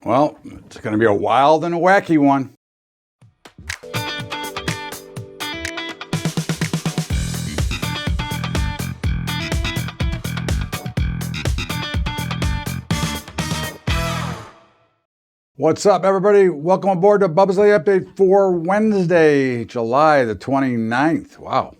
Well, it's going to be a wild and a wacky one. What's up, everybody? Welcome aboard to Bubba's Daily Update for Wednesday, July the 29th. Wow.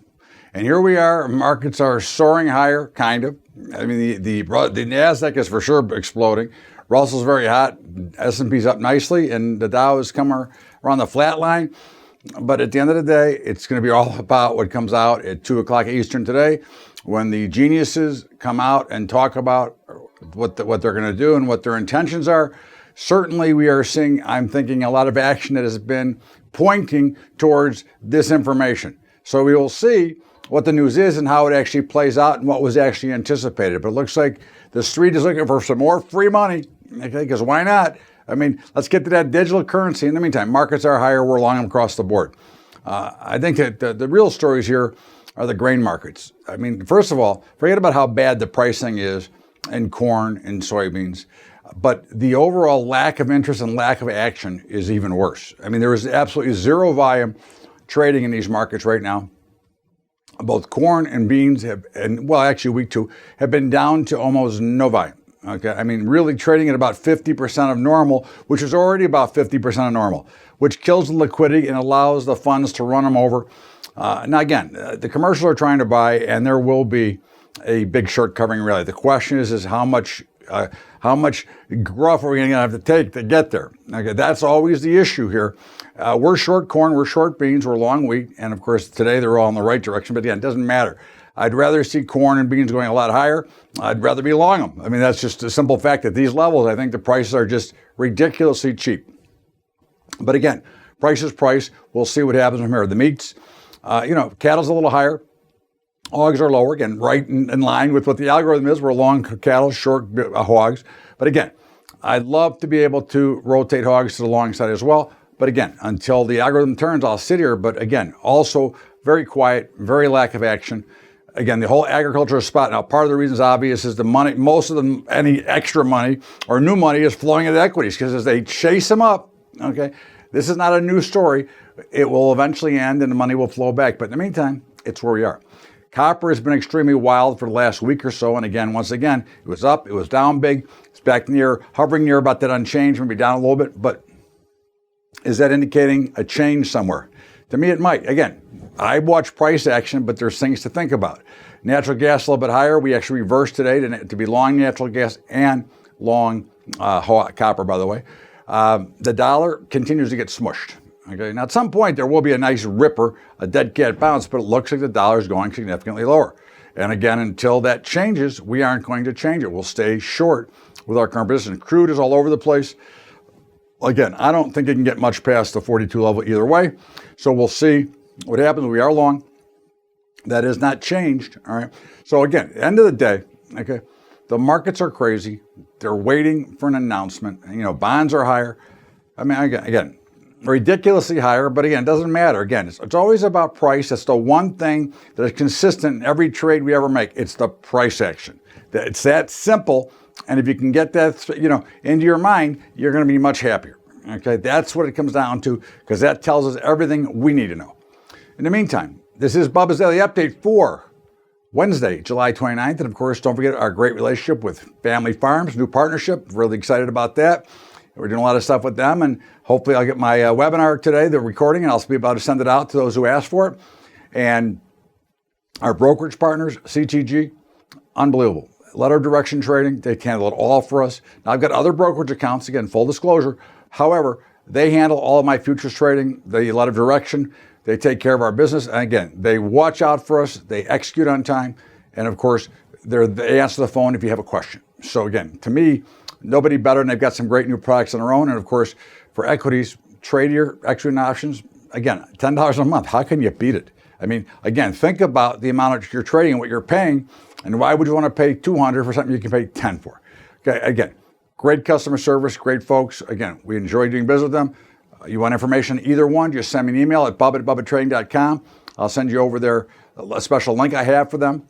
And here we are. Markets are soaring higher, kind of. I mean, the NASDAQ is for sure exploding. Russell's very hot. S&P's up nicely, and the Dow is coming around the flat line. But at the end of the day, it's going to be all about what comes out at 2 o'clock Eastern today when the geniuses come out and talk about what they're going to do and what their intentions are. Certainly, we are seeing, I'm thinking, a lot of action that has been pointing towards this information. So we will see what the news is and how it actually plays out and what was actually anticipated. But it looks like the street is looking for some more free money, okay, because why not? I mean, let's get to that digital currency. In the meantime, markets are higher. We're long them across the board. I think that the real stories here are the grain markets. I mean, first of all, forget about how bad the pricing is in corn and soybeans. But the overall lack of interest and lack of action is even worse. I mean, there is absolutely zero volume trading in these markets right now. Both corn and beans actually week 2, have been down to almost no volume. Okay, I mean, really trading at about 50% of normal, which is already about 50% of normal, which kills the liquidity and allows the funds to run them over. Now, again, the commercials are trying to buy, and there will be a big short covering rally. The question is how much gruff are we going to have to take to get there? Okay, that's always the issue here. We're short corn, we're short beans, we're long wheat, and of course today they're all in the right direction, but again, it doesn't matter. I'd rather see corn and beans going a lot higher. I'd rather be long them. I mean, that's just a simple fact. At these levels, I think the prices are just ridiculously cheap. But again, price is price. We'll see what happens from here. The meats, cattle's a little higher. Hogs are lower, again, right in line with what the algorithm is. We're long cattle, short hogs. But again, I'd love to be able to rotate hogs to the long side as well. But again, until the algorithm turns, I'll sit here. But again, also very quiet, very lack of action. Again, the whole agricultural spot. Now, part of the reason is obvious is the money, most of them, any extra money or new money is flowing into equities because as they chase them up, okay, this is not a new story. It will eventually end and the money will flow back. But in the meantime, it's where we are. Copper has been extremely wild for the last week or so. And again, once again, it was up, it was down big. It's back hovering near about that unchanged, maybe down a little bit. But is that indicating a change somewhere? To me, it might. Again, I watch price action, but there's things to think about. Natural gas a little bit higher. We actually reversed today to be long natural gas and long copper, by the way. The dollar continues to get smushed. Okay, now at some point there will be a nice ripper, a dead cat bounce, but it looks like the dollar is going significantly lower. And again, until that changes, we aren't going to change it. We'll stay short with our current position. Crude is all over the place. Again, I don't think it can get much past the 42 level either way. So we'll see what happens. We are long. That has not changed. All right. So again, end of the day, okay, the markets are crazy. They're waiting for an announcement. Bonds are higher. I mean, again, ridiculously higher, but again, it doesn't matter. Again, it's always about price. That's the one thing that is consistent in every trade we ever make. It's the price action. It's that simple. And if you can get that, into your mind, you're going to be much happier. Okay, that's what it comes down to because that tells us everything we need to know. In the meantime, this is Bubba's Daily Update for Wednesday, July 29th. And of course, don't forget our great relationship with Family Farms, new partnership. Really excited about that. We're doing a lot of stuff with them, and hopefully I'll get my webinar today, the recording, and I'll be able to send it out to those who ask for it. And our brokerage partners, CTG, unbelievable. Letter of direction trading, they handle it all for us. Now I've got other brokerage accounts, again, full disclosure. However, they handle all of my futures trading, the letter of direction. They take care of our business. And again, they watch out for us. They execute on time. And of course, they answer the phone if you have a question. So again, to me, nobody better, and they've got some great new products on their own. And of course, for equities, trade your equity and options, again, $10 a month. How can you beat it? I mean, again, think about the amount you're trading and what you're paying, and why would you want to pay $200 for something you can pay $10 for? Okay, again, great customer service, great folks. Again, we enjoy doing business with them. You want information, either one, just send me an email at bubba@bubbatrading.com. I'll send you over there a special link I have for them.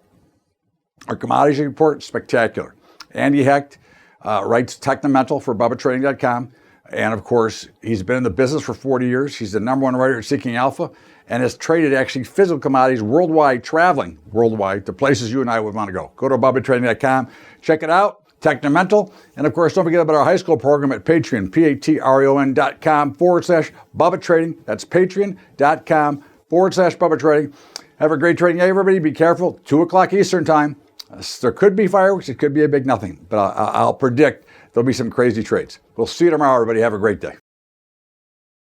Our commodities report, spectacular. Andy Hecht writes Technomental for bubbatrading.com. And of course, he's been in the business for 40 years. He's the #1 writer at Seeking Alpha and has traded actually physical commodities worldwide, traveling worldwide to places you and I would want to go. Go to BUBBATrading.com, check it out, Technomental. And of course, don't forget about our high school program at Patreon, patreon.com/Bubba Trading. That's patreon.com/Bubba Trading. Have a great trading day, everybody. Be careful. 2 o'clock Eastern time. There could be fireworks. It could be a big nothing. But I'll predict there'll be some crazy trades. We'll see you tomorrow, everybody. Have a great day.